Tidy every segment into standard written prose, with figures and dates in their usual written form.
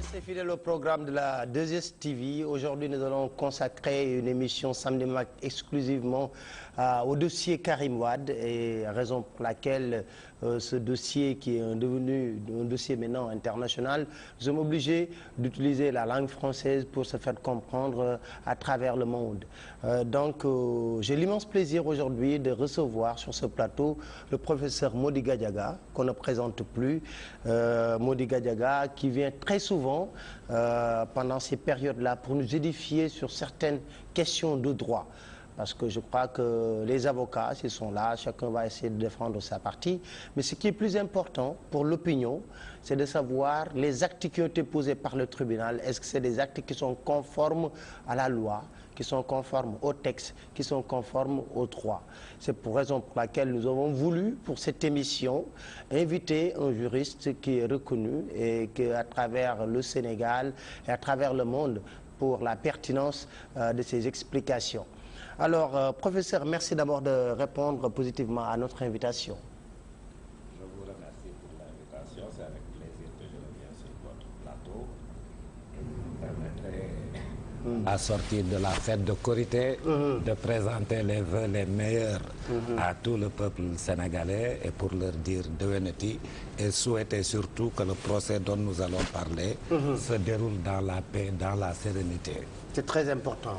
Restez fidèles au programme de la 2STV. Aujourd'hui, nous allons consacrer une émission Samedi Mac exclusivement au dossier Karim Wade, et raison pour laquelle ce dossier qui est devenu un dossier maintenant international, nous sommes obligés d'utiliser la langue française pour se faire comprendre à travers le monde. Donc, j'ai l'immense plaisir aujourd'hui de recevoir sur ce plateau le professeur Mody Gadiaga, qu'on ne présente plus. Mody Gadiaga qui vient très souvent pendant ces périodes-là pour nous édifier sur certaines questions de droit. Parce que je crois que les avocats, s'ils sont là, chacun va essayer de défendre sa partie. Mais ce qui est plus important pour l'opinion, c'est de savoir les actes qui ont été posés par le tribunal. Est-ce que c'est des actes qui sont conformes à la loi, qui sont conformes au texte, qui sont conformes au droit? C'est pour raison pour laquelle nous avons voulu, pour cette émission, inviter un juriste qui est reconnu et qui, à travers le Sénégal et à travers le monde, pour la pertinence de ses explications. Alors, professeur, merci d'abord de répondre positivement à notre invitation. Je vous remercie pour l'invitation. C'est avec plaisir que je reviens sur votre plateau. Et vous me permettrez, à sortir de la fête de Korité, de présenter les vœux les meilleurs à tout le peuple sénégalais et pour leur dire deveneti et souhaiter surtout que le procès dont nous allons parler se déroule dans la paix, dans la sérénité. C'est très important.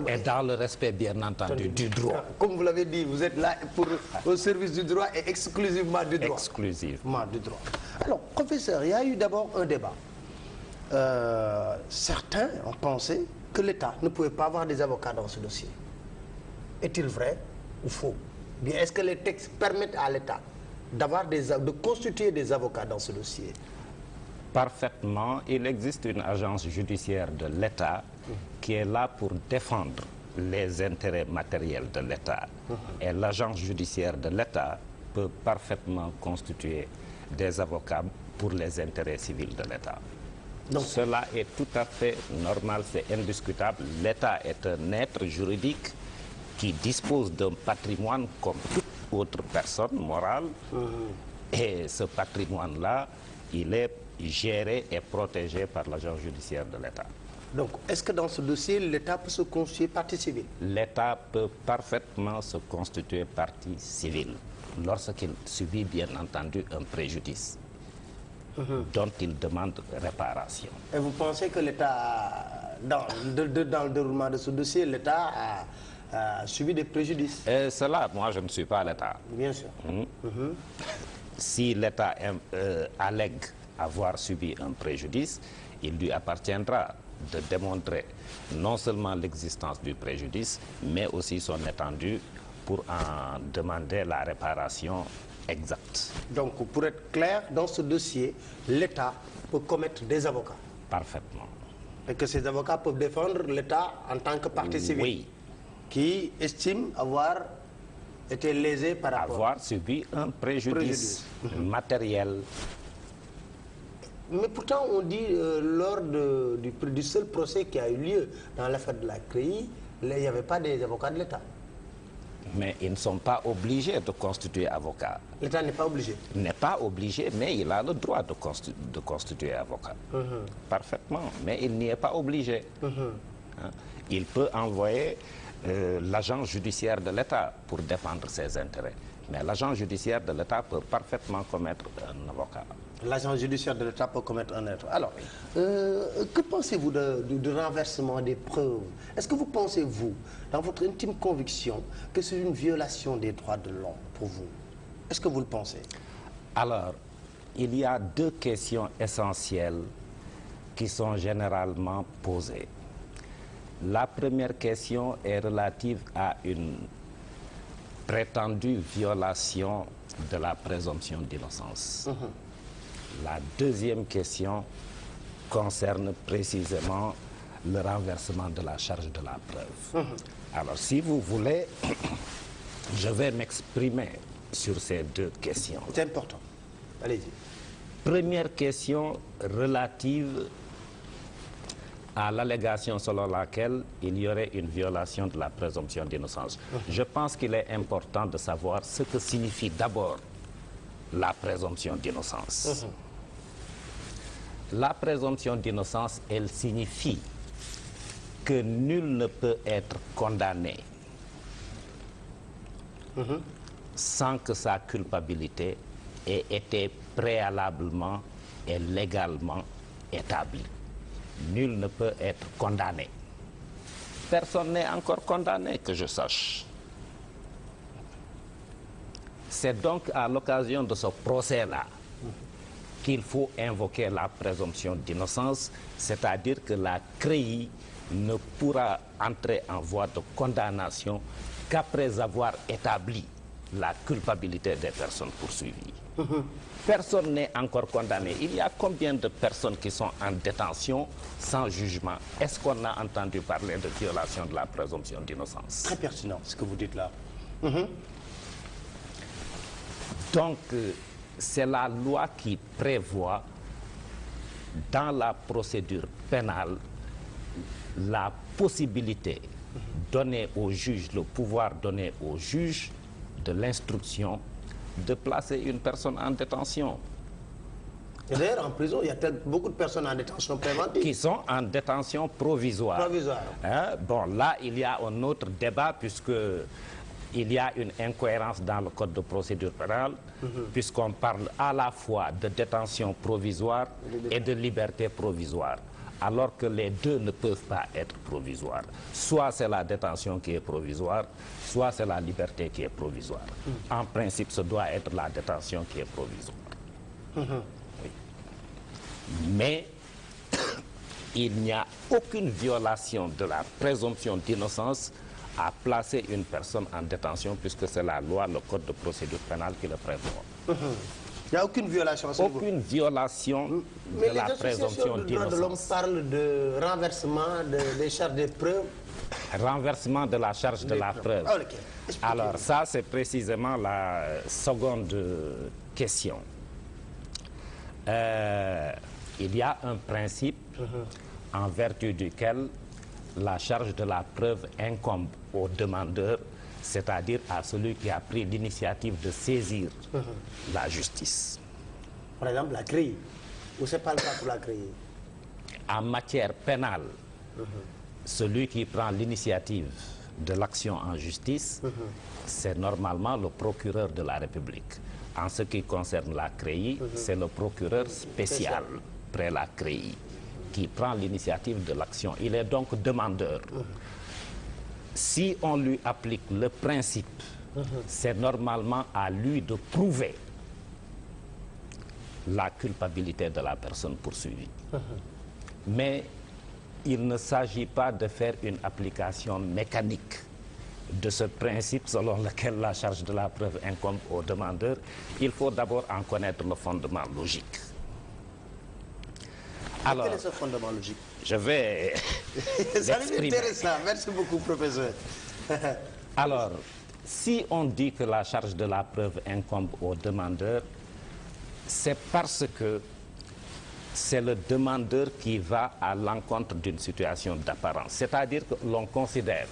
Et dans le respect, bien entendu, du droit. Comme vous l'avez dit, vous êtes là pour, au service du droit et exclusivement du droit. Exclusivement du droit. Alors, professeur, il y a eu d'abord un débat. Certains ont pensé que l'État ne pouvait pas avoir des avocats dans ce dossier. Est-il vrai ou faux? Bien, est-ce que les textes permettent à l'État de constituer des avocats dans ce dossier? Parfaitement. Il existe une agence judiciaire de l'État qui est là pour défendre les intérêts matériels de l'État. Et l'agence judiciaire de l'État peut parfaitement constituer des avocats pour les intérêts civils de l'État. Donc, cela est tout à fait normal, c'est indiscutable. L'État est un être juridique qui dispose d'un patrimoine comme toute autre personne morale. Et ce patrimoine-là, il est géré et protégé par l'agence judiciaire de l'État. Donc, est-ce que dans ce dossier, l'État peut se constituer partie civile? L'État peut parfaitement se constituer partie civile lorsqu'il subit, bien entendu, un préjudice dont il demande réparation. Et vous pensez que l'État, dans le déroulement de ce dossier, l'État a subi des préjudices? Et cela, moi, je ne suis pas l'État. Bien sûr. Si l'État allègue avoir subi un préjudice, il lui appartiendra de démontrer non seulement l'existence du préjudice, mais aussi son étendue pour en demander la réparation exacte. Donc, pour être clair, dans ce dossier, l'État peut commettre des avocats? Parfaitement. Et que ces avocats peuvent défendre l'État en tant que partie civile? Oui. Qui estime avoir été lésé par rapport... Avoir subi un préjudice matériel. Mais pourtant, on dit, lors du seul procès qui a eu lieu dans l'affaire de la CREI, il n'y avait pas des avocats de l'État. Mais ils ne sont pas obligés de constituer avocat. L'État n'est pas obligé? N'est pas obligé, mais il a le droit de constituer avocat. Parfaitement, mais il n'y est pas obligé. Il peut envoyer l'agence judiciaire de l'État pour défendre ses intérêts. Mais l'agence judiciaire de l'État peut parfaitement commettre un avocat. L'agence judiciaire de l'État peut commettre un autre. Alors, que pensez-vous du renversement des preuves? Est-ce que vous pensez, vous, dans votre intime conviction, que c'est une violation des droits de l'homme pour vous? Est-ce que vous le pensez? Alors, il y a deux questions essentielles qui sont généralement posées. La première question est relative à une prétendue violation de la présomption d'innocence. La deuxième question concerne précisément le renversement de la charge de la preuve. Alors, si vous voulez, je vais m'exprimer sur ces deux questions. C'est important. Allez-y. Première question relative à l'allégation selon laquelle il y aurait une violation de la présomption d'innocence. Je pense qu'il est important de savoir ce que signifie d'abord la présomption d'innocence. la présomption d'innocence, elle signifie que nul ne peut être condamné sans que sa culpabilité ait été préalablement et légalement établie. Nul ne peut être condamné. Personne n'est encore condamné, que je sache. C'est donc à l'occasion de ce procès-là qu'il faut invoquer la présomption d'innocence, c'est-à-dire que la CREI ne pourra entrer en voie de condamnation qu'après avoir établi la culpabilité des personnes poursuivies. Personne n'est encore condamné. Il y a combien de personnes qui sont en détention sans jugement? Est-ce qu'on a entendu parler de violation de la présomption d'innocence? Très pertinent ce que vous dites là. Donc, c'est la loi qui prévoit dans la procédure pénale la possibilité donnée au juge, le pouvoir donné au juge de l'instruction de placer une personne en détention. Et d'ailleurs, en prison, il y a beaucoup de personnes en détention préventive. Qui sont en détention provisoire. Provisoire. Hein? Bon, là, il y a un autre débat puisque il y a une incohérence dans le code de procédure pénale, puisqu'on parle à la fois de détention provisoire et de liberté provisoire, alors que les deux ne peuvent pas être provisoires. Soit c'est la détention qui est provisoire, soit c'est la liberté qui est provisoire. En principe, ce doit être la détention qui est provisoire. Oui. Mais il n'y a aucune violation de la présomption d'innocence à placer une personne en détention, puisque c'est la loi, le code de procédure pénale qui le prévoit. Il n'y a aucune violation. Aucune violation de la présomption d'innocence. Mais les associations de droits de l'homme parlent de renversement des charges de preuve. Renversement de la charge de la preuve. Ah, okay. Alors ça, c'est précisément la seconde question. Il y a un principe en vertu duquel la charge de la preuve incombe au demandeur, c'est-à-dire à celui qui a pris l'initiative de saisir la justice. Par exemple, la CREI, ou c'est pas le cas pour la CREI? En matière pénale, celui qui prend l'initiative de l'action en justice, c'est normalement le procureur de la République. En ce qui concerne la CREI, c'est le procureur spécial près la CREI qui prend l'initiative de l'action. Il est donc demandeur. Si on lui applique le principe, c'est normalement à lui de prouver la culpabilité de la personne poursuivie. Mais il ne s'agit pas de faire une application mécanique de ce principe selon lequel la charge de la preuve incombe au demandeur. Il faut d'abord en connaître le fondement logique. Alors, quel est ce fondement logique? Je vais Ça m'intéresse. Merci beaucoup, professeur. Alors, si on dit que la charge de la preuve incombe au demandeur, c'est parce que c'est le demandeur qui va à l'encontre d'une situation d'apparence. C'est-à-dire que l'on considère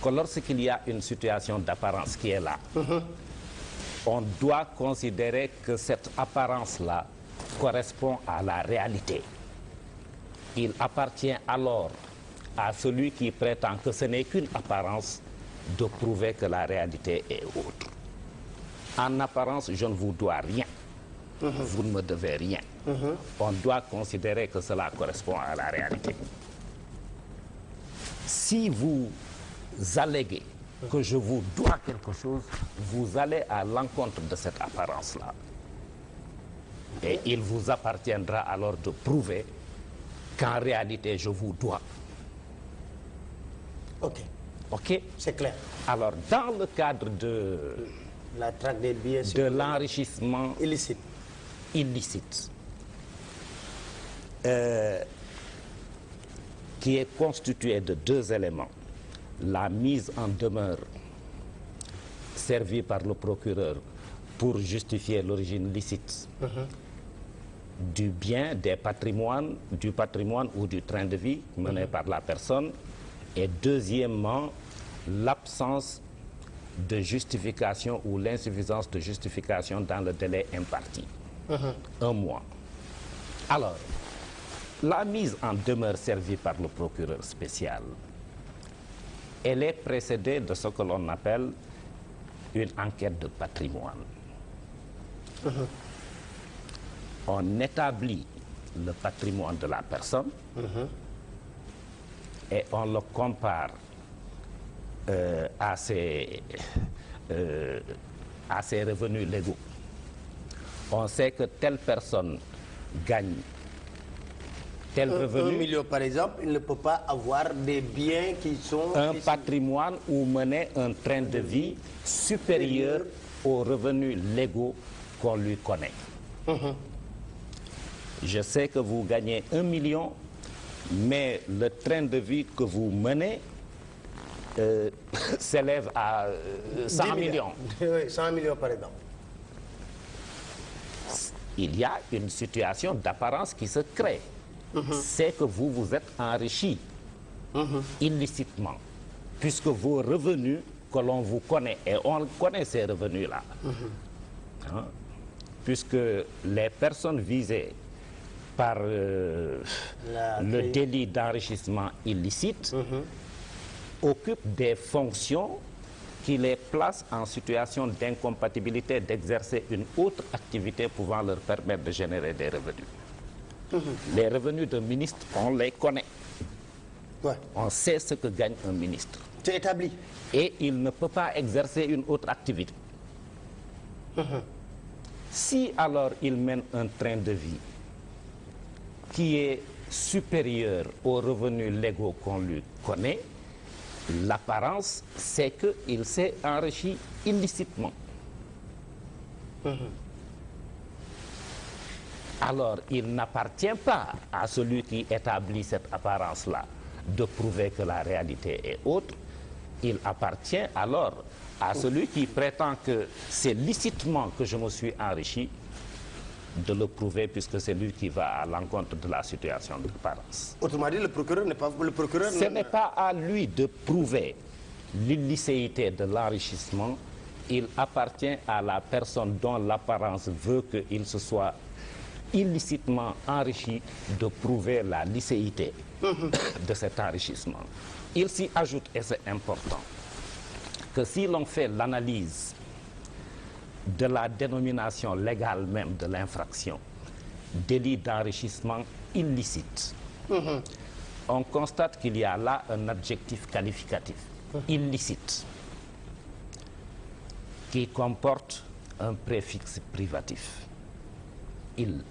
que lorsqu'il y a une situation d'apparence qui est là, on doit considérer que cette apparence-là correspond à la réalité. Il appartient alors à celui qui prétend que ce n'est qu'une apparence de prouver que la réalité est autre. En apparence, je ne vous dois rien. Vous ne me devez rien. On doit considérer que cela correspond à la réalité. Si vous alléguez que je vous dois quelque chose, vous allez à l'encontre de cette apparence-là. Et il vous appartiendra alors de prouver qu'en réalité, je vous dois. OK. OK? C'est clair. Alors, dans le cadre de la traque des billets, de l'enrichissement illicite, qui est constitué de deux éléments. La mise en demeure servie par le procureur pour justifier l'origine licite du bien, du patrimoine ou du train de vie mené par la personne. Et deuxièmement, l'absence de justification ou l'insuffisance de justification dans le délai imparti. 1 mois. Alors, La mise en demeure servie par le procureur spécial, elle est précédée de ce que l'on appelle une enquête de patrimoine. On établit le patrimoine de la personne et on le compare à ses revenus légaux. On sait que telle personne gagne tel revenu. 1 million par exemple, il ne peut pas avoir des biens qui sont... Un patrimoine ou mener un train de vie supérieur aux revenus légaux qu'on lui connaît. Je sais que vous gagnez 1 million, mais le train de vie que vous menez s'élève à 100 millions. Oui, 100 millions par exemple. Il y a une situation d'apparence qui se crée. C'est que vous vous êtes enrichi illicitement, puisque vos revenus que l'on vous connaît, et on connaît ces revenus-là, hein, puisque les personnes visées par le délit d'enrichissement illicite occupent des fonctions qui les placent en situation d'incompatibilité d'exercer une autre activité pouvant leur permettre de générer des revenus. Les revenus d'un ministre, on les connaît. Ouais. On sait ce que gagne un ministre. C'est établi. Et il ne peut pas exercer une autre activité. Si alors il mène un train de vie qui est supérieur aux revenus légaux qu'on lui connaît, l'apparence, c'est qu'il s'est enrichi illicitement. Alors, il n'appartient pas à celui qui établit cette apparence-là de prouver que la réalité est autre. Il appartient alors à celui qui prétend que c'est licitement que je me suis enrichi de le prouver, puisque c'est lui qui va à l'encontre de la situation d'apparence. Autrement dit, le procureur n'est pas... Ce n'est pas à lui de prouver l'illicéité de l'enrichissement. Il appartient à la personne dont l'apparence veut qu'il se soit illicitement enrichi de prouver la licéité de cet enrichissement. Il s'y ajoute, et c'est important, que si l'on fait l'analyse de la dénomination légale même de l'infraction, délit d'enrichissement illicite, on constate qu'il y a là un adjectif qualificatif, illicite, qui comporte un préfixe privatif, il.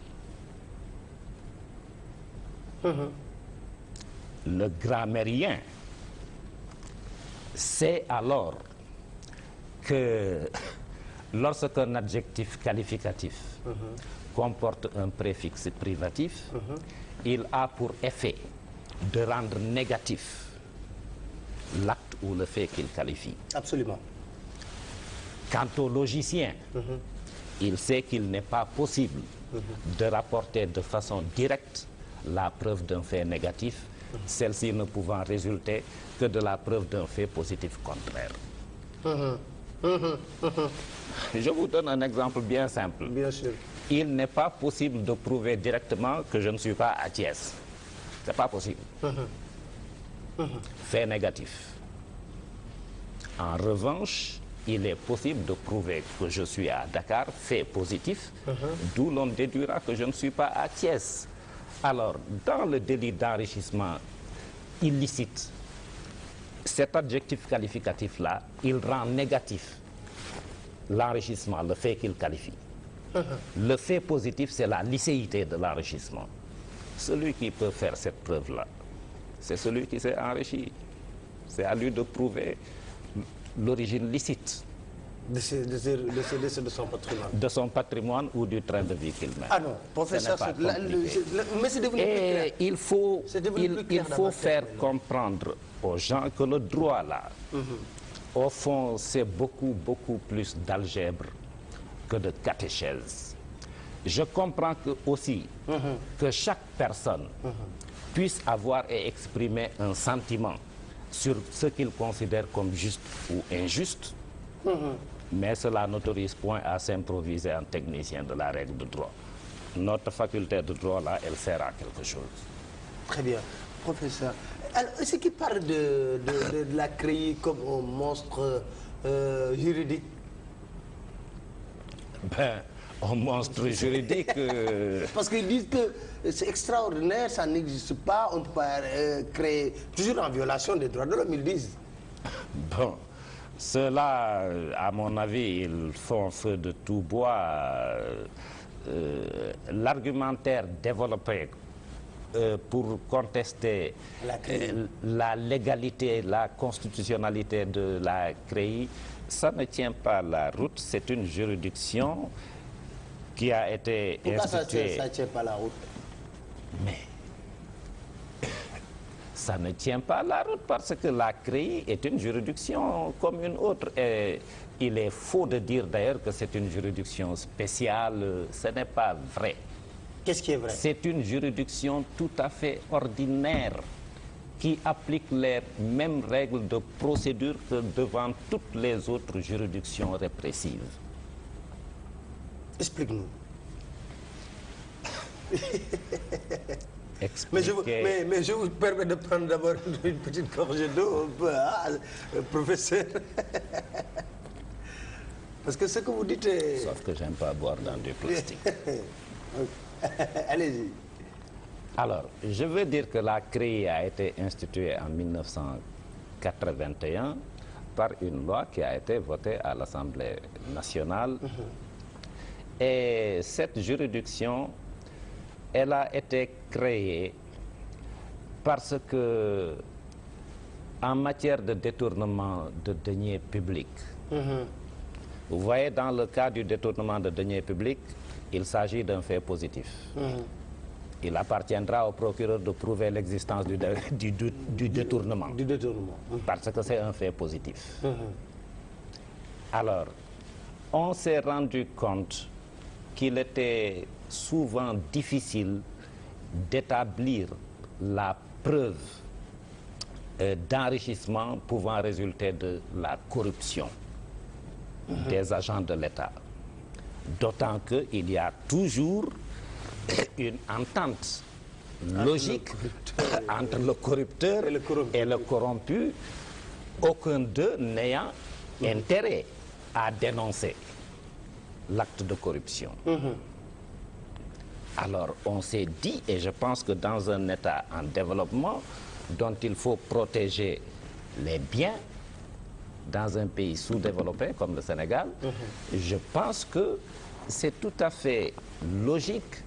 Le grammairien sait alors que lorsqu'un adjectif qualificatif comporte un préfixe privatif, il a pour effet de rendre négatif l'acte ou le fait qu'il qualifie. Absolument. Quant au logicien, il sait qu'il n'est pas possible de rapporter de façon directe la preuve d'un fait négatif, celle-ci ne pouvant résulter que de la preuve d'un fait positif contraire. Je vous donne un exemple bien simple. Bien sûr. Il n'est pas possible de prouver directement que je ne suis pas à Thiès. C'est pas possible. Fait négatif. En revanche, il est possible de prouver que je suis à Dakar, fait positif, d'où l'on déduira que je ne suis pas à Thiès. Alors, dans le délit d'enrichissement illicite, cet adjectif qualificatif-là, il rend négatif l'enrichissement, le fait qu'il qualifie. Le fait positif, c'est la licéité de l'enrichissement. Celui qui peut faire cette preuve-là, c'est celui qui s'est enrichi. C'est à lui de prouver l'origine licite de son patrimoine. De son patrimoine ou du train de vie qu'il mène. Ah non, professeur, mais c'est devenu plus clair. Et il faut faire comprendre aux gens que le droit là, au fond, c'est beaucoup plus d'algèbre que de catéchèse. Je comprends aussi que chaque personne puisse avoir et exprimer un sentiment sur ce qu'il considère comme juste ou injuste, mais cela n'autorise point à s'improviser en technicien de la règle de droit. Notre faculté de droit, là, elle sert à quelque chose. Très bien. Professeur, alors, est-ce qu'il parle de la CREI comme un monstre juridique? Ben, un monstre juridique... Parce qu'ils disent que c'est extraordinaire, ça n'existe pas, on ne peut pas créer, toujours en violation des droits de l'homme, ils disent. Bon, ceux-là, à mon avis, ils font feu de tout bois. L'argumentaire développé pour contester la légalité, la constitutionnalité de la CREI, ça ne tient pas la route. C'est une juridiction qui a été instituée... Pourquoi ça ne tient pas la route? Mais ça ne tient pas la route parce que la CREI est une juridiction comme une autre. Et il est faux de dire d'ailleurs que c'est une juridiction spéciale. Ce n'est pas vrai. Qu'est-ce qui est vrai? C'est une juridiction tout à fait ordinaire qui applique les mêmes règles de procédure que devant toutes les autres juridictions répressives. Explique-nous. Mais je vous permets de prendre d'abord une petite gorgée d'eau, professeur. Parce que ce que vous dites est... Sauf que j'aime pas boire dans du plastique. Allez-y. Alors, je veux dire que la CREI a été instituée en 1981 par une loi qui a été votée à l'Assemblée nationale. Et cette juridiction, elle a été créée parce que, en matière de détournement de deniers publics, vous voyez, dans le cas du détournement de deniers publics, il s'agit d'un fait positif. Il appartiendra au procureur de prouver l'existence du détournement. Du détournement. Parce que c'est un fait positif. Alors, on s'est rendu compte qu'il était souvent difficile d'établir la preuve d'enrichissement pouvant résulter de la corruption des agents de l'État. D'autant qu'il y a toujours une entente logique entre le corrupteur et le corrompu, aucun d'eux n'ayant intérêt à dénoncer l'acte de corruption. Alors on s'est dit, et je pense que dans un État en développement dont il faut protéger les biens, dans un pays sous-développé comme le Sénégal, je pense que c'est tout à fait logique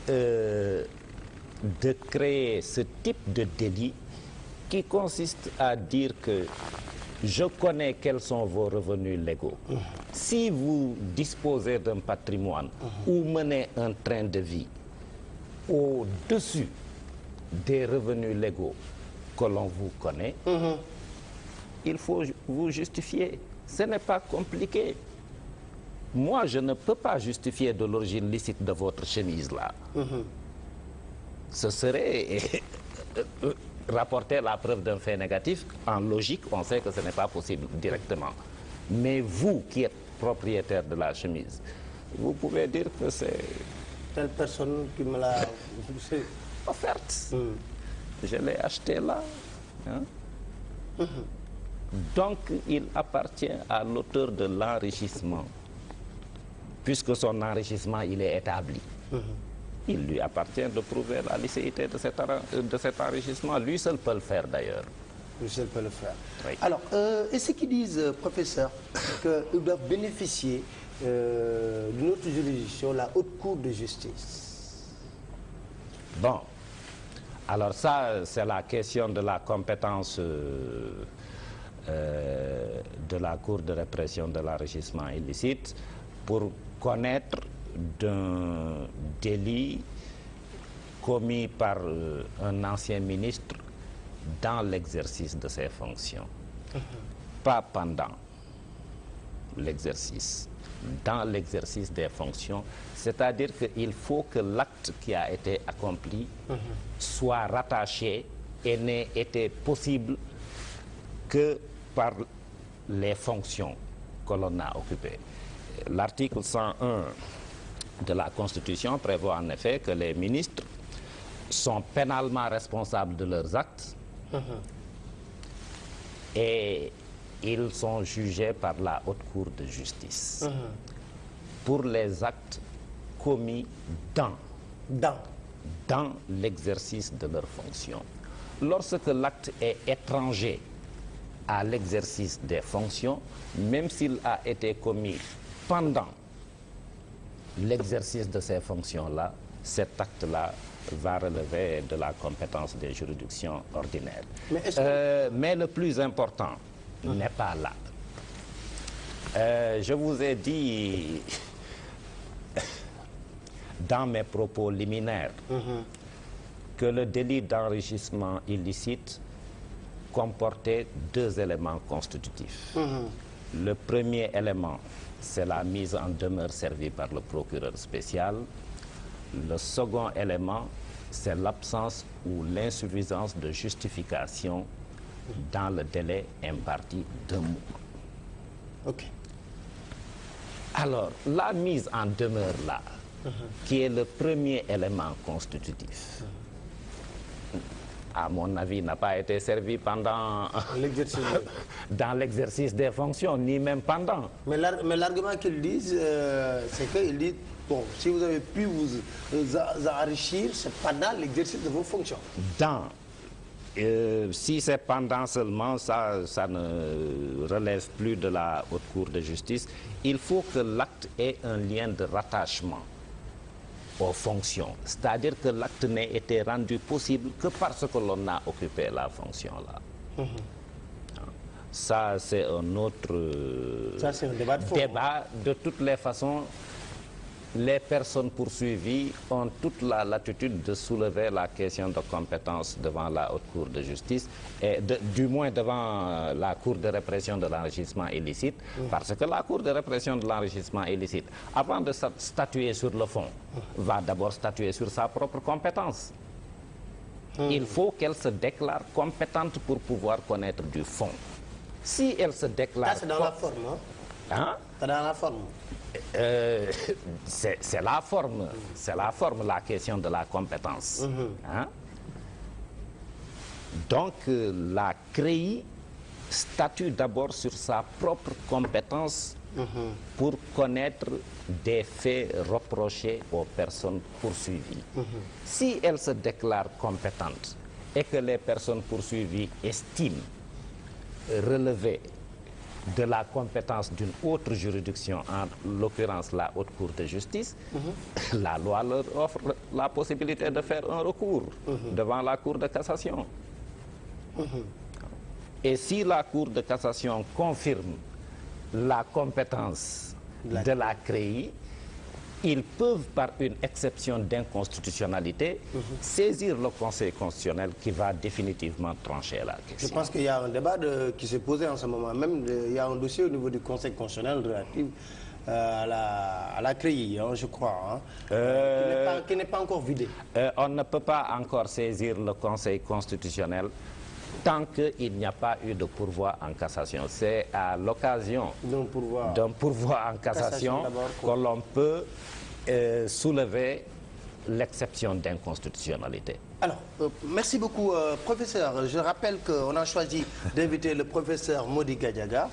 de créer ce type de délit qui consiste à dire que je connais quels sont vos revenus légaux. Si vous disposez d'un patrimoine ou menez un train de vie au-dessus des revenus légaux que l'on vous connaît, il faut vous justifier. Ce n'est pas compliqué. Moi, je ne peux pas justifier de l'origine licite de votre chemise là. Ce serait rapporter la preuve d'un fait négatif. En logique, on sait que ce n'est pas possible directement. Mais vous qui êtes propriétaire de la chemise, vous pouvez dire que c'est... Telle personne qui me l'a offerte. Je l'ai acheté là. Hein? Donc, il appartient à l'auteur de l'enrichissement. Puisque son enrichissement, il est établi. Il lui appartient de prouver la licéité de cet enrichissement. Lui seul peut le faire d'ailleurs. Lui seul peut le faire. Oui. Alors, est-ce qu'ils disent, professeur, qu'ils doivent bénéficier d'une autre juridiction, la Haute Cour de justice? Bon, alors ça, c'est la question de la compétence de la Cour de répression de l'enrichissement illicite pour connaître d'un délit commis par un ancien ministre dans l'exercice de ses fonctions. Pas pendant l'exercice, dans l'exercice des fonctions, c'est-à-dire qu'il faut que l'acte qui a été accompli soit rattaché et n'ait été possible que par les fonctions que l'on a occupées. L'article 101 de la Constitution prévoit en effet que les ministres sont pénalement responsables de leurs actes et ils sont jugés par la Haute Cour de justice pour les actes commis dans l'exercice de leurs fonctions. Lorsque l'acte est étranger à l'exercice des fonctions, même s'il a été commis pendant l'exercice de ces fonctions-là, cet acte-là va relever de la compétence des juridictions ordinaires. Mais le plus important n'est pas là. Je vous ai dit dans mes propos liminaires que le délit d'enrichissement illicite comportait 2 éléments constitutifs. Le premier élément, c'est la mise en demeure servie par le procureur spécial. Le second élément, c'est l'absence ou l'insuffisance de justification dans le délai imparti d'un mois. Ok. Alors, la mise en demeure là, qui est le premier élément constitutif, à mon avis, n'a pas été servi pendant dans l'exercice des fonctions, ni même pendant. Mais l'argument qu'ils disent, c'est qu'ils disent, bon, si vous avez pu vous enrichir, c'est pendant l'exercice de vos fonctions. Si c'est pendant seulement, ça ne relève plus de la Haute Cour de justice. Il faut que l'acte ait un lien de rattachement aux fonctions. C'est-à-dire que l'acte n'ait été rendu possible que parce que l'on a occupé la fonction-là. Ça, c'est un autre c'est un débat de fond. De toutes les façons, les personnes poursuivies ont toute la latitude de soulever la question de compétence devant la Haute Cour de justice et du moins devant la Cour de répression de l'enrichissement illicite, parce que la Cour de répression de l'enrichissement illicite, avant de statuer sur le fond, va d'abord statuer sur sa propre compétence. Il faut qu'elle se déclare compétente pour pouvoir connaître du fond. Si elle se déclare... c'est dans la forme, hein? C'est dans la forme. C'est la forme, la question de la compétence. Hein? Donc, la CREI statue d'abord sur sa propre compétence pour connaître des faits reprochés aux personnes poursuivies. Si elle se déclare compétente et que les personnes poursuivies estiment relever de la compétence d'une autre juridiction, en l'occurrence la Haute Cour de justice, la loi leur offre la possibilité de faire un recours devant la Cour de cassation. Et si la Cour de cassation confirme la compétence de la CREI, ils peuvent, par une exception d'inconstitutionnalité, saisir le Conseil constitutionnel qui va définitivement trancher la question. Je pense qu'il y a un débat qui s'est posé en ce moment même. Il y a un dossier au niveau du Conseil constitutionnel relatif à la CREI, hein, je crois, hein, qui n'est pas encore vidé. On ne peut pas encore saisir le Conseil constitutionnel tant qu'il n'y a pas eu de pourvoi en cassation. C'est à l'occasion d'un pourvoi en cassation que l'on peut soulever l'exception d'inconstitutionnalité. Alors, merci beaucoup, professeur. Je rappelle qu'on a choisi d'inviter le professeur Mody Gadiaga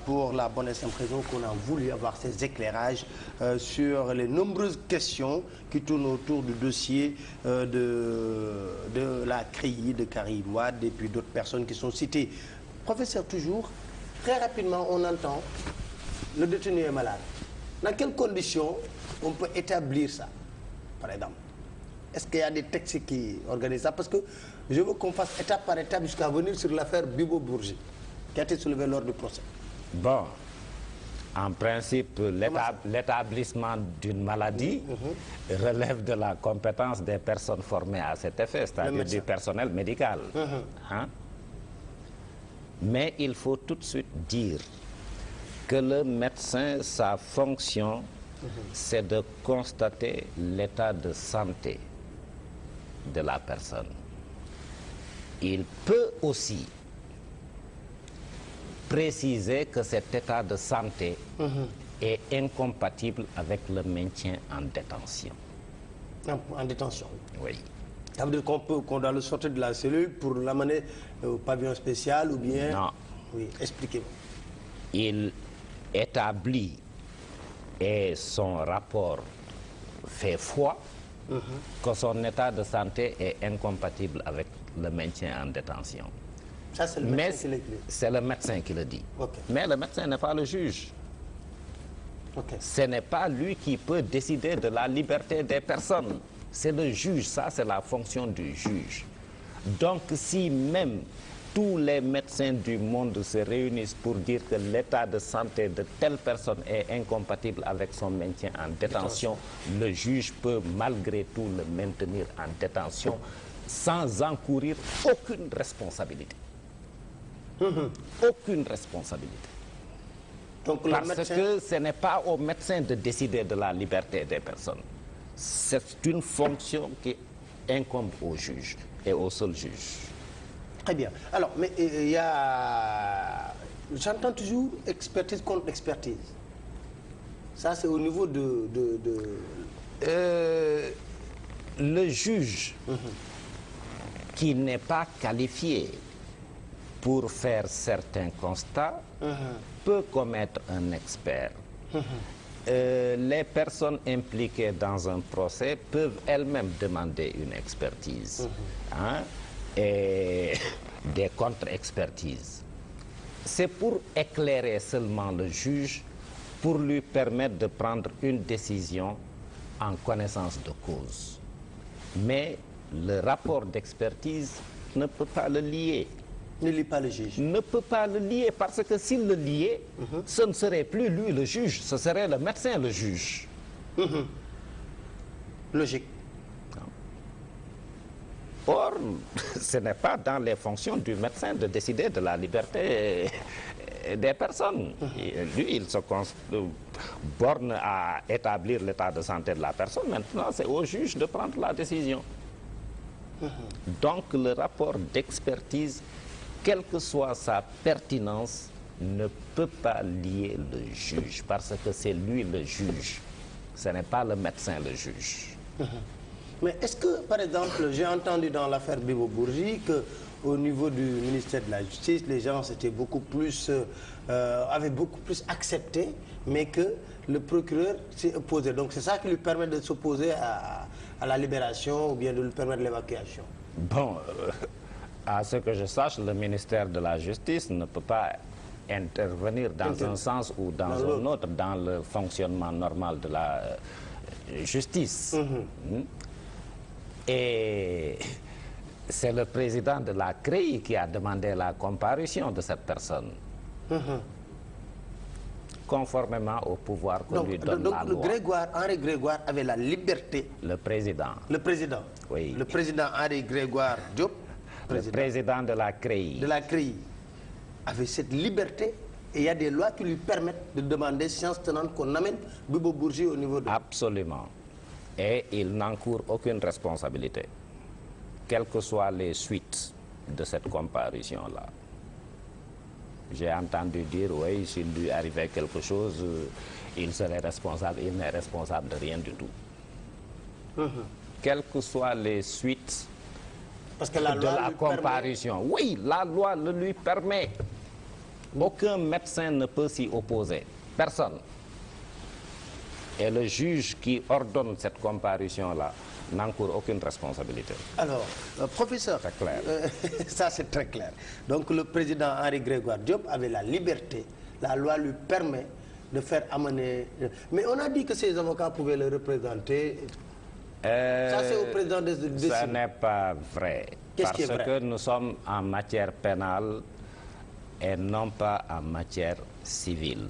pour la bonne et simple raison qu'on a voulu avoir ces éclairages sur les nombreuses questions qui tournent autour du dossier de la CREI, de Karim Wade et puis d'autres personnes qui sont citées. Professeur, toujours, très rapidement, on entend le détenu est malade. Dans quelles conditions on peut établir ça, par exemple? Est-ce qu'il y a des textes qui organisent ça? Parce que je veux qu'on fasse étape par étape jusqu'à venir sur l'affaire Bibo Bourgi, qui a été soulevée lors du procès. Bon, en principe, l'établissement d'une maladie relève de la compétence des personnes formées à cet effet, c'est-à-dire du personnel médical. Hein? Mais il faut tout de suite dire que le médecin, sa fonction, c'est de constater l'état de santé de la personne. Il peut aussi préciser que cet état de santé est incompatible avec le maintien en détention. En détention? Oui. Ça veut dire qu'on doit le sortir de la cellule pour l'amener au pavillon spécial ou bien... Non. Oui, expliquez-moi. Il établit et son rapport fait foi que son état de santé est incompatible avec le maintien en détention. Ça, c'est le médecin qui l'écrit. C'est le médecin qui le dit. Okay. Mais le médecin n'est pas le juge. Okay. Ce n'est pas lui qui peut décider de la liberté des personnes. C'est le juge, ça c'est la fonction du juge. Donc si même tous les médecins du monde se réunissent pour dire que l'état de santé de telle personne est incompatible avec son maintien en détention, le juge peut malgré tout le maintenir en détention sans encourir aucune responsabilité. Aucune responsabilité. Donc, parce que ce n'est pas au médecin de décider de la liberté des personnes. C'est une fonction qui incombe au juge et au seul juge. Très bien. Alors, mais il y a... J'entends toujours expertise contre expertise. Ça, c'est au niveau le juge qui n'est pas qualifié pour faire certains constats peut commettre un expert. Les personnes impliquées dans un procès peuvent elles-mêmes demander une expertise et des contre-expertises. C'est pour éclairer seulement le juge, pour lui permettre de prendre une décision en connaissance de cause. Mais le rapport d'expertise ne peut pas le lier. Ne lie pas le juge. Ne peut pas le lier parce que s'il le liait, ce ne serait plus lui le juge, ce serait le médecin le juge. Logique. Or, ce n'est pas dans les fonctions du médecin de décider de la liberté des personnes. Lui, il se borne à établir l'état de santé de la personne. Maintenant, c'est au juge de prendre la décision. Donc, le rapport d'expertise, quelle que soit sa pertinence, ne peut pas lier le juge, parce que c'est lui le juge. Ce n'est pas le médecin le juge. Mais est-ce que, par exemple, j'ai entendu dans l'affaire Bibo Bourgi qu'au niveau du ministère de la Justice, les gens avaient beaucoup plus accepté, mais que le procureur s'est opposé. Donc c'est ça qui lui permet de s'opposer à la libération ou bien de lui permettre l'évacuation. Bon, à ce que je sache, le ministère de la Justice ne peut pas intervenir dans un sens ou dans un autre dans le fonctionnement normal de la justice. Et c'est le président de la CREI qui a demandé la comparution de cette personne. Conformément au pouvoir que lui donne la loi. Donc Henri Grégoire avait la liberté. Le président. Le président. Oui. Le président Henri Grégoire Diop. Le président de la CREI. De la CREI avait cette liberté et il y a des lois qui lui permettent de demander science tenante qu'on amène Bibo Bourgi au niveau de... Absolument. Et il n'encourt aucune responsabilité, quelles que soient les suites de cette comparution-là. J'ai entendu dire, oui, s'il lui arrivait quelque chose, il serait responsable. Il n'est responsable de rien du tout. Quelles que soient les suites parce que la loi de la comparution. Permet... Oui, la loi le lui permet. Aucun médecin ne peut s'y opposer. Personne. Et le juge qui ordonne cette comparution-là n'encourt aucune responsabilité. Alors, professeur, c'est clair. Ça c'est très clair. Donc le président Henri Grégoire Diop avait la liberté. La loi lui permet de faire amener... Mais on a dit que ses avocats pouvaient le représenter. Ça c'est au président de décider. Ce n'est pas vrai. Qu'est-ce qui est vrai? Parce que nous sommes en matière pénale et non pas en matière civile.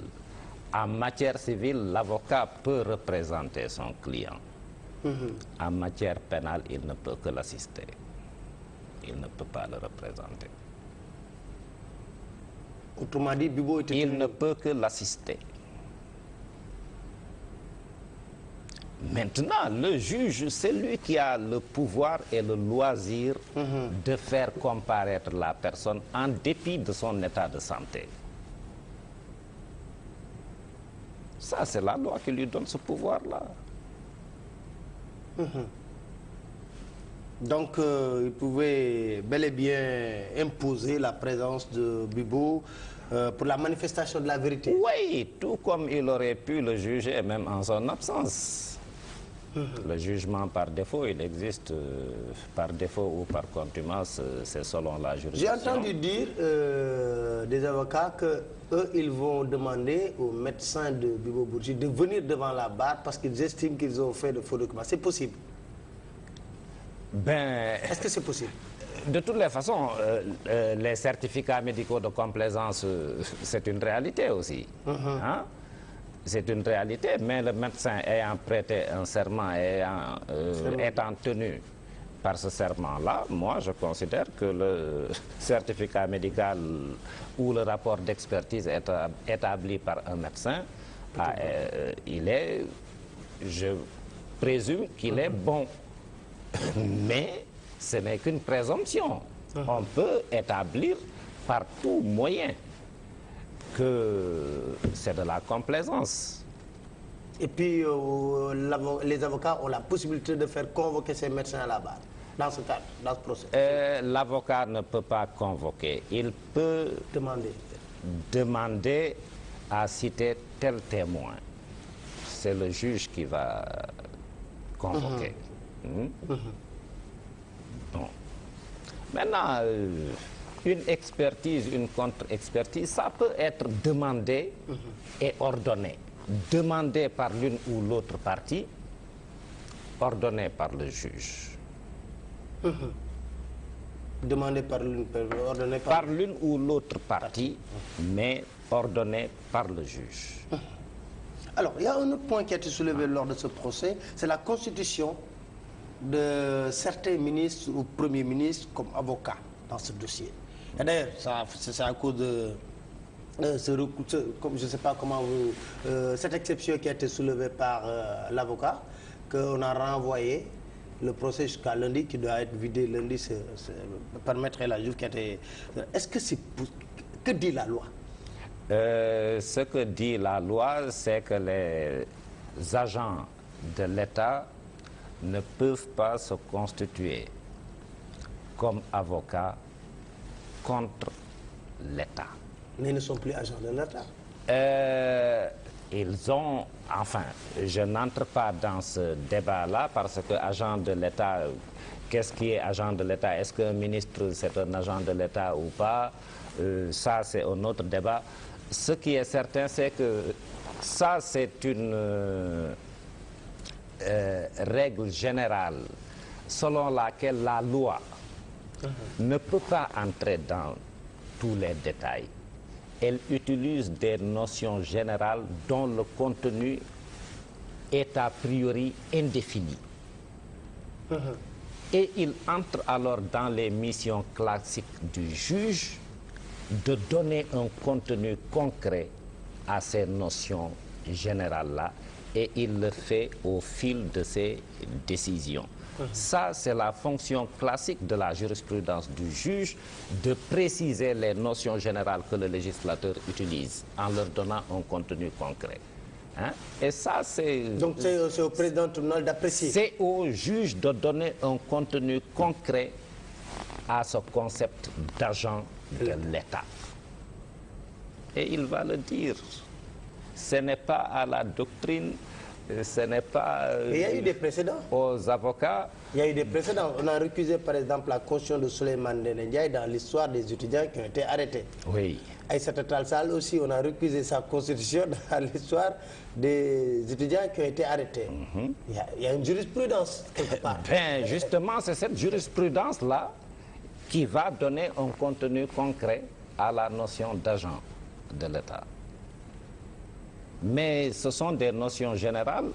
En matière civile, l'avocat peut représenter son client. En matière pénale, il ne peut que l'assister. Il ne peut pas le représenter. Autrement dit, Bibo était... Il ne peut que l'assister. Maintenant, le juge, c'est lui qui a le pouvoir et le loisir de faire comparaître la personne en dépit de son état de santé. Ça, c'est la loi qui lui donne ce pouvoir-là. Donc, il pouvait bel et bien imposer la présence de Bibo pour la manifestation de la vérité. Oui, tout comme il aurait pu le juger, même en son absence. Le jugement par défaut, il existe par défaut ou par contumace, c'est selon la juridiction. J'ai entendu dire des avocats que eux, ils vont demander aux médecins de Bibo Bourgi de venir devant la barre parce qu'ils estiment qu'ils ont fait de faux documents. C'est possible? Ben, est-ce que c'est possible? De toutes les façons, les certificats médicaux de complaisance, c'est une réalité aussi. Hein? C'est une réalité, mais le médecin ayant prêté un serment, étant tenu par ce serment-là, moi je considère que le certificat médical ou le rapport d'expertise établi par un médecin, je présume qu'il est bon. Mais ce n'est qu'une présomption. On peut établir par tout moyen que c'est de la complaisance. Et puis, les avocats ont la possibilité de faire convoquer ces médecins à la barre, dans ce cadre, dans ce procès. L'avocat ne peut pas convoquer. Il peut demander à citer tel témoin. C'est le juge qui va convoquer. Bon. Maintenant, une expertise, une contre-expertise, ça peut être demandé et ordonné. Demandé par l'une ou l'autre partie, ordonné par le juge. Demandé par l'une, ordonné par l'une ou l'autre partie, mais ordonné par le juge. Alors, il y a un autre point qui a été soulevé lors de ce procès, c'est la constitution de certains ministres ou premiers ministres comme avocats dans ce dossier. Et d'ailleurs, c'est à cause de comme je ne sais pas comment cette exception qui a été soulevée par l'avocat, qu'on a renvoyé le procès jusqu'à lundi, qui doit être vidé lundi, permettre à la juge qui a été... Est-ce que c'est... Que dit la loi? Ce que dit la loi, c'est que les agents de l'État ne peuvent pas se constituer comme avocats contre l'État. Mais ils ne sont plus agents de l'État. Ils ont, enfin, je n'entre pas dans ce débat-là parce que agent de l'État, qu'est-ce qui est agent de l'État? Est-ce qu'un ministre c'est un agent de l'État ou pas? Ça, c'est un autre débat. Ce qui est certain, c'est que ça, c'est une règle générale selon laquelle la loi ne peut pas entrer dans tous les détails. Elle utilise des notions générales dont le contenu est a priori indéfini. Et il entre alors dans les missions classiques du juge de donner un contenu concret à ces notions générales-là, et il le fait au fil de ses décisions. Ça, c'est la fonction classique de la jurisprudence du juge, de préciser les notions générales que le législateur utilise en leur donnant un contenu concret. Hein? Et ça, c'est... Donc c'est au président du tribunal d'apprécier. C'est au juge de donner un contenu concret à ce concept d'agent de l'État. Et il va le dire. Ce n'est pas à la doctrine, ce n'est pas il y a eu des précédents. Aux avocats. Il y a eu des précédents. On a récusé par exemple la caution de Souleymane Ndéné Ndiaye dans l'histoire des étudiants qui ont été arrêtés. Oui. Aïssata Tall Sall aussi, on a récusé sa constitution dans l'histoire des étudiants qui ont été arrêtés. Il y a une jurisprudence quelque part. Ben, justement, c'est cette jurisprudence-là qui va donner un contenu concret à la notion d'agent de l'État. Mais ce sont des notions générales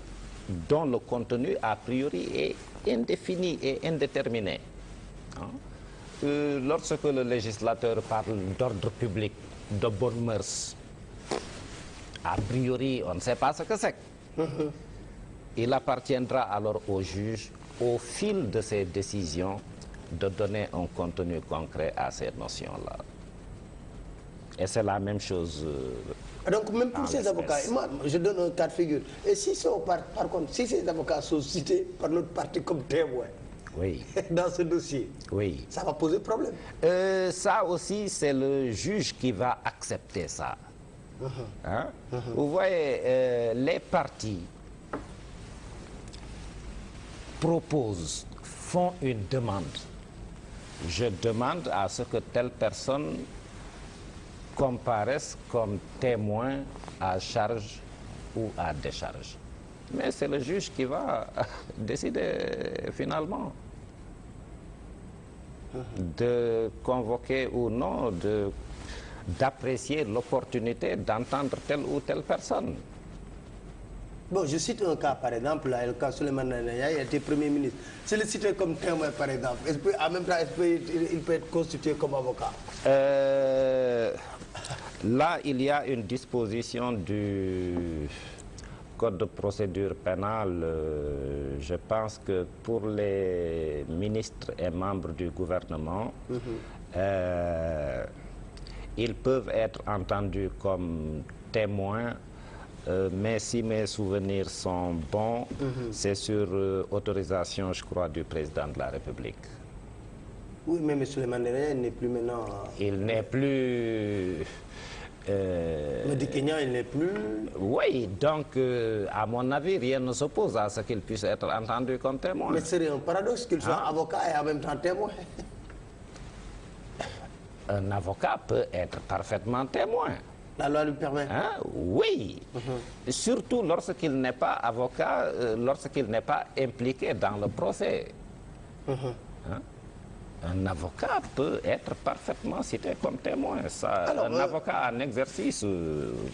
dont le contenu a priori est indéfini et indéterminé. Lorsque le législateur parle d'ordre public, de bonnes mœurs, a priori on ne sait pas ce que c'est. Il appartiendra alors au juge, au fil de ses décisions, de donner un contenu concret à ces notions-là. Et c'est la même chose. Donc même pour ces avocats, moi, je donne un cas de figure. Et si par contre, si ces avocats sont cités par l'autre partie comme témoins, Oui. dans ce dossier. Oui. Ça va poser problème. Ça aussi, c'est le juge qui va accepter ça. Hein? Vous voyez, les partis proposent, font une demande. Je demande à ce que telle personne comparaisse comme témoin à charge ou à décharge. Mais c'est le juge qui va décider finalement de convoquer ou non, d'apprécier l'opportunité d'entendre telle ou telle personne. Bon, je cite un cas, par exemple, là, le cas Souleymane Ndéné Ndiaye, il était Premier ministre. C'est le cité comme témoin, par exemple. En même temps, il peut être constitué comme avocat. Là, il y a une disposition du Code de procédure pénale. Je pense que pour les ministres et membres du gouvernement, ils peuvent être entendus comme témoins. Mais si mes souvenirs sont bons, c'est sur autorisation, je crois, du président de la République. Oui, mais M. Souleymane Ndéné Ndiaye n'est plus maintenant... Il n'est plus... Madi Kenya, il n'est plus... Oui, donc, à mon avis, rien ne s'oppose à ce qu'il puisse être entendu comme témoin. Mais c'est un paradoxe qu'il soit avocat et en même temps témoin. Un avocat peut être parfaitement témoin. La loi lui permet. Hein? Oui. Surtout lorsqu'il n'est pas avocat, lorsqu'il n'est pas impliqué dans le procès. Hein? Un avocat peut être parfaitement cité comme témoin. Ça, alors, un avocat en exercice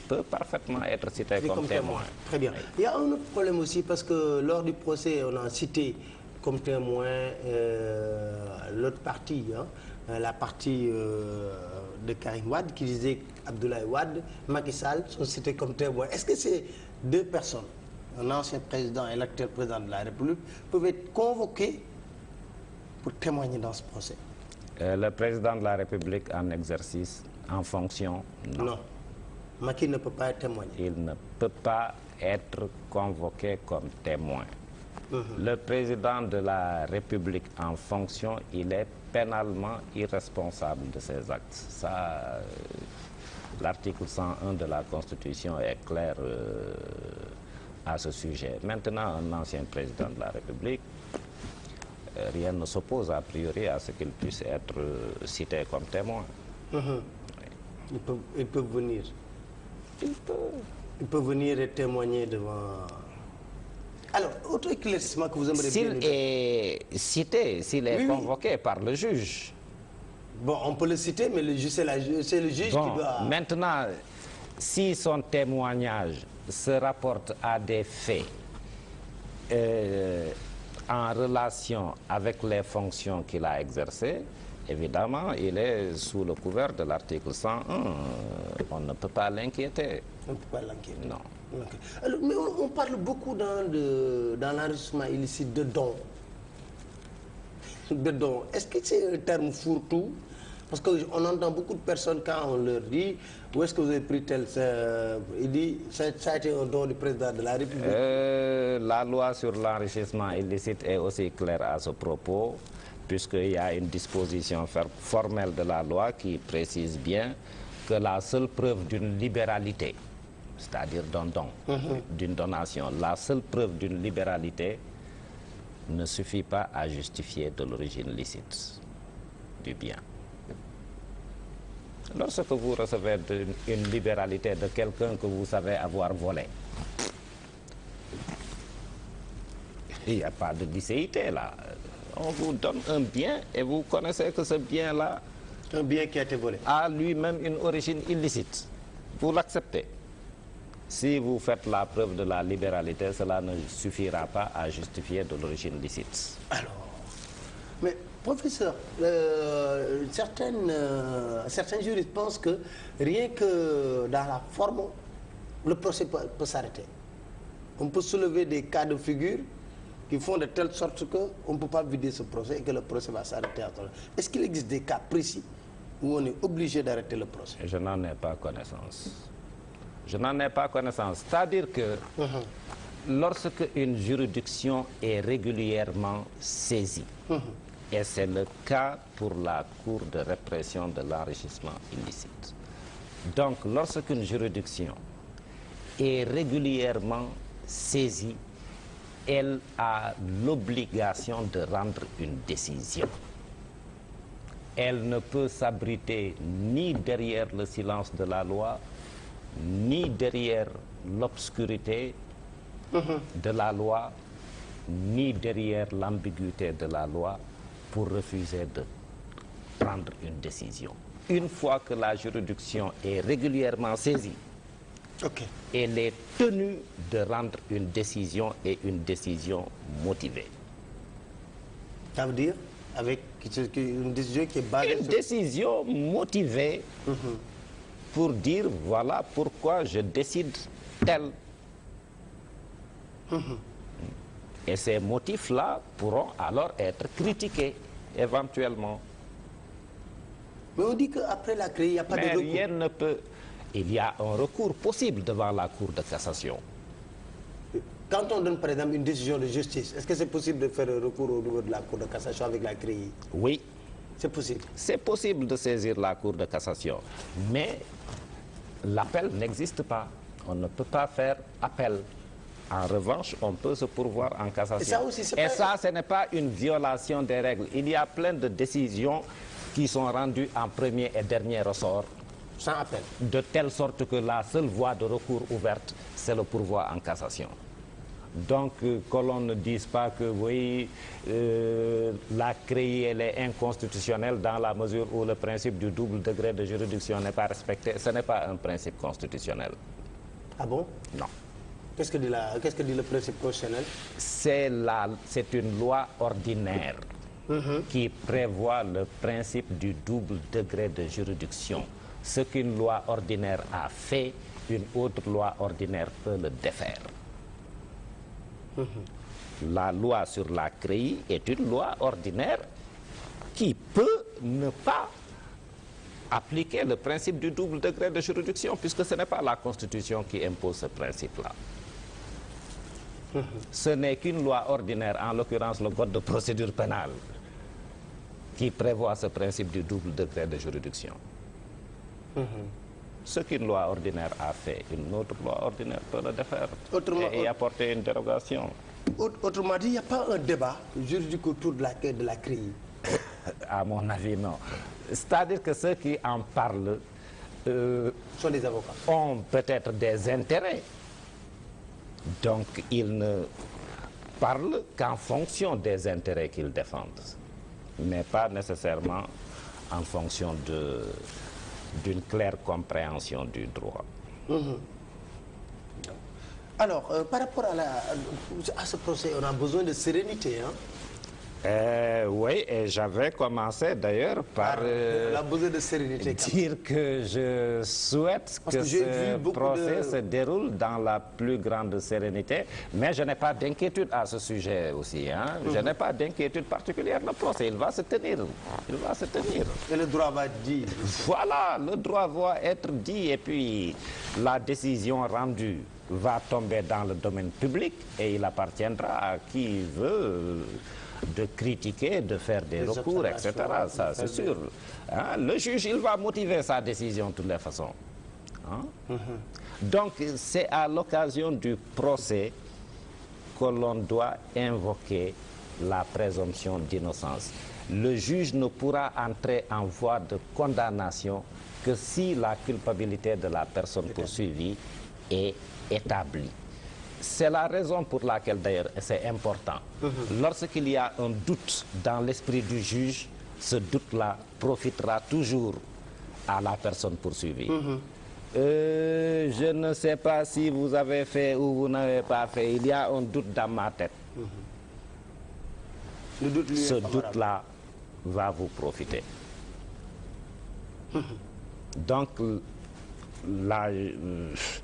peut parfaitement être cité comme témoin. Très bien. Il y a un autre problème aussi parce que lors du procès, on a cité comme témoin l'autre partie, hein, la partie de Karim Wade qui disait qu'Abdoulaye Wade, Macky Sall sont cités comme témoins. Est-ce que ces deux personnes, un ancien président et l'actuel président de la République, peuvent être convoqués pour témoigner dans ce procès? Le président de la République en exercice, en fonction, non. Non. Macky ne peut pas être témoin. Il ne peut pas être convoqué comme témoin. Le président de la République en fonction, il est pénalement irresponsable de ses actes. Ça, l'article 101 de la Constitution est clair à ce sujet. Maintenant, un ancien président de la République, rien ne s'oppose a priori à ce qu'il puisse être cité comme témoin. Il peut venir. Il peut venir et témoigner devant... Alors, autre éclaircissement que vous aimeriez bien... S'il est cité, s'il est convoqué par le juge. Bon, on peut le citer, mais c'est le juge qui doit... Maintenant, si son témoignage se rapporte à des faits en relation avec les fonctions qu'il a exercées, évidemment, il est sous le couvert de l'article 101. On ne peut pas l'inquiéter. On ne peut pas l'inquiéter. Non. Alors, mais on parle beaucoup dans l'enrichissement illicite de dons. De dons. Est-ce que c'est un terme fourre-tout? Parce qu'on entend beaucoup de personnes quand on leur dit où est-ce que vous avez pris tel... Il dit ça a été un don du président de la République. La loi sur l'enrichissement illicite est aussi claire à ce propos, puisqu'il y a une disposition formelle de la loi qui précise bien que la seule preuve d'une libéralité, c'est-à-dire d'un don, d'une donation, la seule preuve d'une libéralité ne suffit pas à justifier de l'origine licite du bien. Lorsque vous recevez une libéralité de quelqu'un que vous savez avoir volé, il n'y a pas de licéité là. On vous donne un bien et vous connaissez que ce bien-là, un bien qui a été volé, a lui-même une origine illicite. Vous l'acceptez. Si vous faites la preuve de la libéralité, cela ne suffira pas à justifier de l'origine licite. Alors, mais professeur, certains juristes pensent que rien que dans la forme, le procès peut s'arrêter. On peut soulever des cas de figure qui font de telle sorte qu'on ne peut pas vider ce procès et que le procès va s'arrêter à temps. Est-ce qu'il existe des cas précis où on est obligé d'arrêter le procès? Je n'en ai pas connaissance. Je n'en ai pas connaissance. C'est-à-dire que Lorsque une juridiction est régulièrement saisie, et c'est le cas pour la Cour de répression de l'enrichissement illicite. Donc, lorsqu'une juridiction est régulièrement saisie, elle a l'obligation de rendre une décision. Elle ne peut s'abriter ni derrière le silence de la loi, ni derrière l'obscurité de la loi, ni derrière l'ambiguïté de la loi pour refuser de prendre une décision. Une fois que la juridiction est régulièrement saisie, elle est tenue de rendre une décision et une décision motivée. Ça veut dire avec une décision qui est basée sur... Une décision motivée pour dire voilà pourquoi je décide tel. Et ces motifs-là pourront alors être critiqués éventuellement. Mais on dit qu'après la CREI, il n'y a pas de recours. Rien ne peut... Il y a un recours possible devant la Cour de cassation. Quand on donne par exemple une décision de justice, est-ce que c'est possible de faire un recours au niveau de la Cour de cassation avec la CREI? Oui. C'est possible? C'est possible de saisir la Cour de cassation. Mais l'appel n'existe pas. On ne peut pas faire appel. En revanche, on peut se pourvoir en cassation. Et ça, ce n'est pas une violation des règles. Il y a plein de décisions qui sont rendues en premier et dernier ressort. Sans appel. De telle sorte que la seule voie de recours ouverte, c'est le pourvoi en cassation. Donc, que l'on ne dise pas que, oui, la CREI, elle est inconstitutionnelle dans la mesure où le principe du double degré de juridiction n'est pas respecté. Ce n'est pas un principe constitutionnel. Ah bon? Non. Qu'est-ce que dit le principe constitutionnel? C'est une loi ordinaire qui prévoit le principe du double degré de juridiction. Ce qu'une loi ordinaire a fait, une autre loi ordinaire peut le défaire. La loi sur la CREI est une loi ordinaire qui peut ne pas appliquer le principe du double degré de juridiction, puisque ce n'est pas la Constitution qui impose ce principe-là. Ce n'est qu'une loi ordinaire, en l'occurrence le Code de procédure pénale, qui prévoit ce principe du double degré de juridiction. Ce qu'une loi ordinaire a fait, une autre loi ordinaire peut le défaire et y apporter une dérogation. Autrement dit, il n'y a pas un débat juridique autour de la CREI? À mon avis, non. C'est-à-dire que ceux qui en parlent sont des avocats, ont peut-être des intérêts. Donc, ils ne parlent qu'en fonction des intérêts qu'ils défendent, mais pas nécessairement en fonction d'une claire compréhension du droit. Alors, par rapport à ce procès, on a besoin de sérénité, hein? Oui, et j'avais commencé d'ailleurs par de sérénité, dire que je souhaite que ce procès se déroule dans la plus grande sérénité, mais je n'ai pas d'inquiétude à ce sujet aussi. Hein? Je n'ai pas d'inquiétude particulière. Le procès, il va se tenir. Il va se tenir. Et le droit va dire. Voilà, le droit va être dit et puis la décision rendue va tomber dans le domaine public et il appartiendra à qui veut de critiquer, de faire des recours, etc. Ça, c'est sûr. Hein? Le juge, il va motiver sa décision de toutes les façons. Hein? Donc, c'est à l'occasion du procès que l'on doit invoquer la présomption d'innocence. Le juge ne pourra entrer en voie de condamnation que si la culpabilité de la personne poursuivie est établie. C'est la raison pour laquelle, d'ailleurs, c'est important. Lorsqu'il y a un doute dans l'esprit du juge, ce doute-là profitera toujours à la personne poursuivie. Je ne sais pas si vous avez fait ou vous n'avez pas fait. Il y a un doute dans ma tête. Ce doute-là va vous profiter. Donc,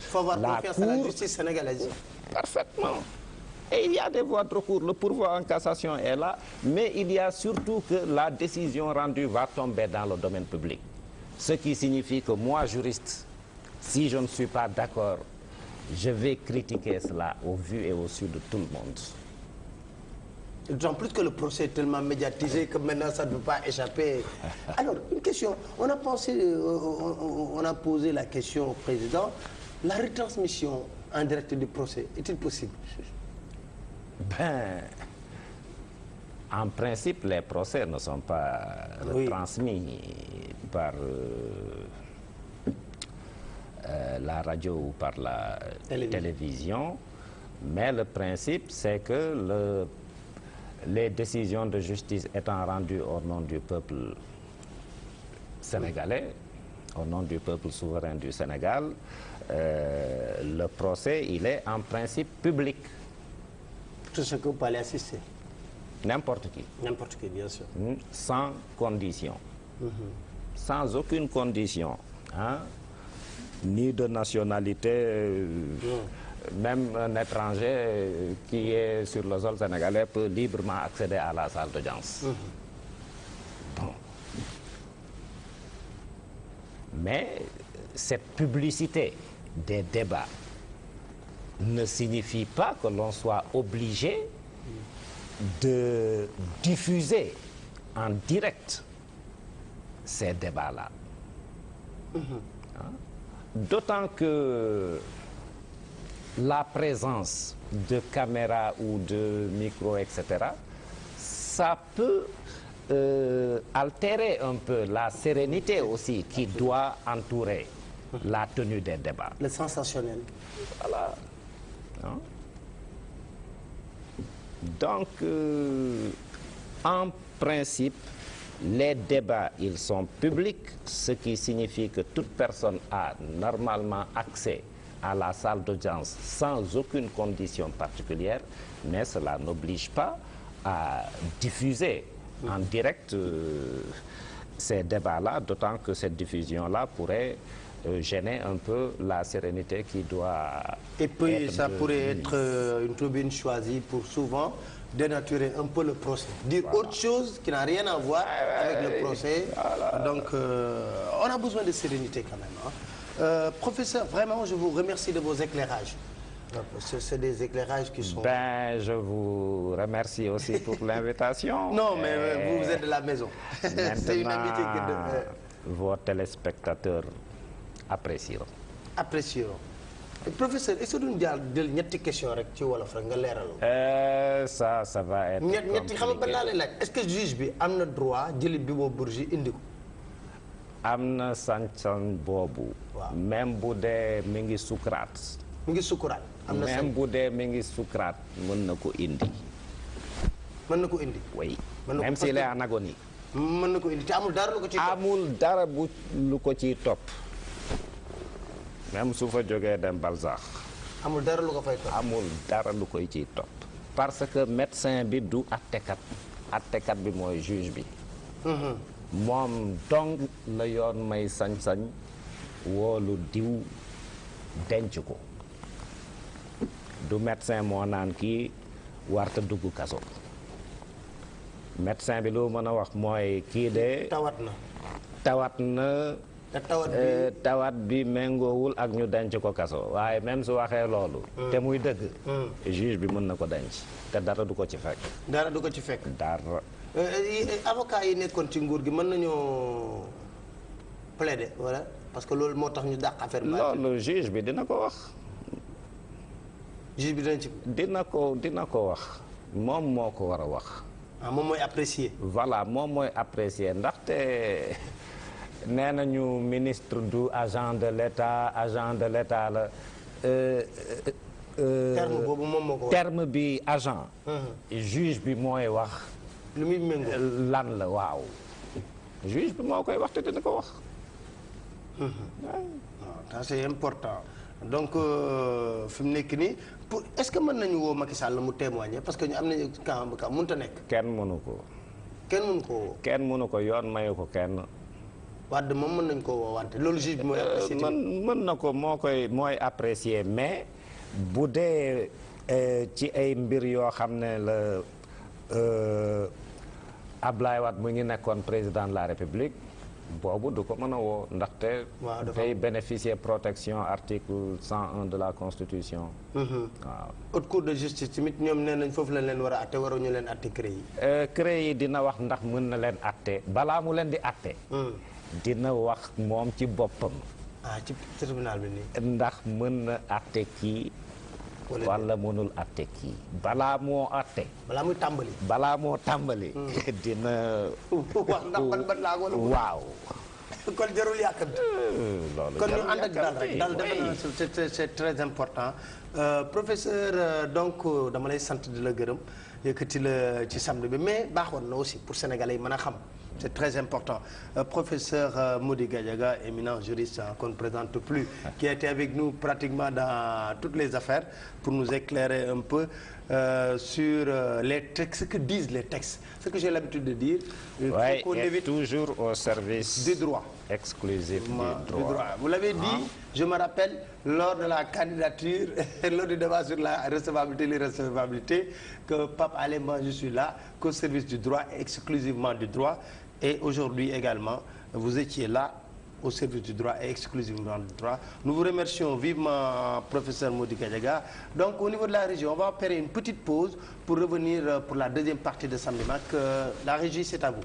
faut avoir confiance à la justice sénégalaise. Parfaitement. Et il y a des voies de recours. Le pourvoi en cassation est là, mais il y a surtout que la décision rendue va tomber dans le domaine public. Ce qui signifie que moi, juriste, si je ne suis pas d'accord je vais critiquer cela au vu et au su de tout le monde. D'autant plus que le procès est tellement médiatisé que maintenant ça ne peut pas échapper. Alors, une question, on a posé la question au président, la retransmission en direct du procès, est-il possible? Ben, en principe, les procès ne sont pas retransmis par la radio ou par la télévision, mais le principe, c'est que les décisions de justice étant rendues au nom du peuple sénégalais, au nom du peuple souverain du Sénégal, le procès, il est en principe public. Tout ce que vous pouvez assister. N'importe qui. N'importe qui, bien sûr. Sans condition. Sans aucune condition. Hein? Ni de nationalité. Même un étranger qui est sur le sol sénégalais peut librement accéder à la salle d'audience. Bon. Mais cette publicité des débats ne signifie pas que l'on soit obligé de diffuser en direct ces débats-là. D'autant que la présence de caméras ou de micros, etc., ça peut altérer un peu la sérénité aussi qui doit entourer la tenue des débats. Le sensationnel. Voilà. Hein? Donc, en principe, les débats, ils sont publics, ce qui signifie que toute personne a normalement accès à la salle d'audience sans aucune condition particulière, mais cela n'oblige pas à diffuser en direct ces débats-là, d'autant que cette diffusion-là pourrait gêner un peu la sérénité qui doit... Et puis ça pourrait être une tribune choisie pour souvent dénaturer un peu le procès. Dire autre chose qui n'a rien à voir avec le procès. Donc on a besoin de sérénité quand même. Hein. Professeur, vraiment je vous remercie de vos éclairages. C'est des éclairages qui sont... Ben, je vous remercie aussi pour l'invitation. Non, mais vous êtes de la maison. C'est une amitié que vos téléspectateurs apprécieront. Apprécieront. Professeur, est-ce que nous avons une question ci wolof rek nga leeral? Ça va être compliqué. Xam nga est-ce que juge bi am na droit jëli Bibo Bourgi indi ko? Am na sañ-sañ boobu. Même bu dee mi ngi sukuraat. Mi ngi sukuraat. Am na même bu dee mi ngi sukuraat mën na ko indi. Mën na ko indi. Oui. Même s'il est en agonie. Mën na ko indi te amul dara lu ko ciy topp. Amul dara bu lu ko ciy topp. Même su fa jógee dem Balzac. Amul dara lu ko fay topp. Amul dara lu koy ciy topp. Parce que médecin bi du attekat. Attekat bi mooy juge bi. Moom dong la yoon may sañ-sañ woolu diw denc ko. Du médecin moo naan kii warta dugg kaso. Médecin bi lu mën a wax mooy kii de tawat na tawat bi méngoowul ak ñu denc ko kaso waaye même su waxee loolu te muy dëgg juge bi mën na ko denc te dara du ko ci fekk. Dara du ko ci fekk. Dara. Avocat yi nekkoon ci nguur gi mën nañoo plaider voilà parce que loolu moo tax ñu dàq affaire bi. Loolu juge bi dina ko wax. Juge bi dina ko wax moom moo ko war a wax. Ah, moom mooy apprécier. Voilà moom mooy apprécier ndaxte nee nañu ministre du agent de l'État la. Terme boobu moom moo ko wax. Terme bi agent. Juge bi mooy wax. lu muy méngoo lan la waaw. Juge bi moo koy wax te dina ko wax. Ça c'est important. Donc fi mu nekk nii pour est-ce que mën nañu woo Macky Sall mu témoigner parce que ñu am nañu cas mënut a nekk. Kenn mënu ko. Kenn mënu ko yoon mayu ko kenn. Wade moom mën nañu koo woo wante loolu juge bi mooy apprécier. mën na ko mooy apprécier mais bu dee ci ay mbir yoo xam ne la Ablaye Wade mu ngi nekkoon président de la République boobu du ko mën a woo ndaxte day bénéficier protection article 101 de la constitution. waaw haute cour de justice tamit ñoom nee nañ foofu lañ leen war a atte waruñu leen atte CREI yi. CREI yi dina wax ndax mën na leen atte balaa mu leen di atte. dina wax moom ci boppam. ci tribunal bi nii. ndax mën na atte kii. wala mënul atte kii balaa moo atte. balaa moo tàmbali. dina. wax ndax ban laa ko. waaw. kon jarul yàkkamti. loolu kon ñu ànd ak dal rek dal defe naa c'est très important professeur donc dama lay sant di la gërëm yëkkati la ci samedi bi mais baaxoon na aussi pour sénégalais yi mën a xam. C'est très important. Professeur Mody Gadiaga, éminent juriste qu'on ne présente plus, qui a été avec nous pratiquement dans toutes les affaires pour nous éclairer un peu sur les textes, ce que disent les textes. Ce que j'ai l'habitude de dire. Oui, et toujours au service du droit. Exclusif du droit. Vous l'avez dit, je me rappelle, lors de la candidature, lors du débat sur la recevabilité et l'irrecevabilité, que Pape Alé, moi je suis là, qu'au service du droit, exclusivement du droit. Et aujourd'hui également, vous étiez là au service du droit et exclusivement du droit. Nous vous remercions vivement, professeur Mody Gadiaga. Donc au niveau de la région, on va faire une petite pause pour revenir pour la deuxième partie de Samedi Mak. La régie, c'est à vous.